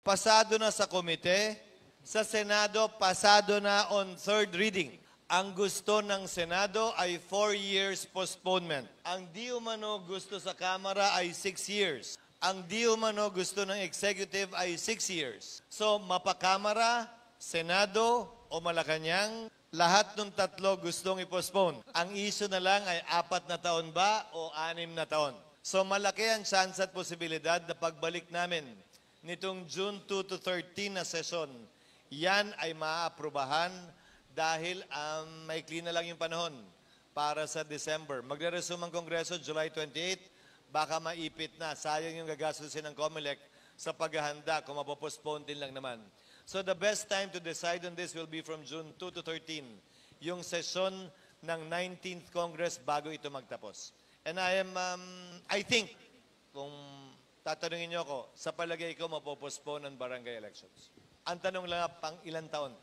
pasado na sa komite, sa Senado, pasado na on third reading. Ang gusto ng Senado ay 4 years postponement. Ang di umano gusto sa Kamara ay 6 years. Ang di umano gusto ng Executive ay 6 years. So, mapakamara, Senado o Malacanang, lahat ng tatlo gustong i-postpone. Ang issue na lang ay 4 na taon ba o 6 na taon. So, malaki ang chance at posibilidad na pagbalik namin nitong June 2 to 13 na sesyon, yan ay maaaprubahan dahil maikli na lang yung panahon para sa December. Magre-resume ang Kongreso July 28, baka maipit na. Sayang yung gagastusin ng COMELEC sa paghahanda kung mapopostpone din lang naman. So the best time to decide on this will be from June 2 to 13, yung sesyon ng 19th Congress bago ito magtapos. And I think, kung tatanungin niyo ako, sa palagay ko mapopostpone ang barangay elections. Ang tanong lang, pang ilang taon?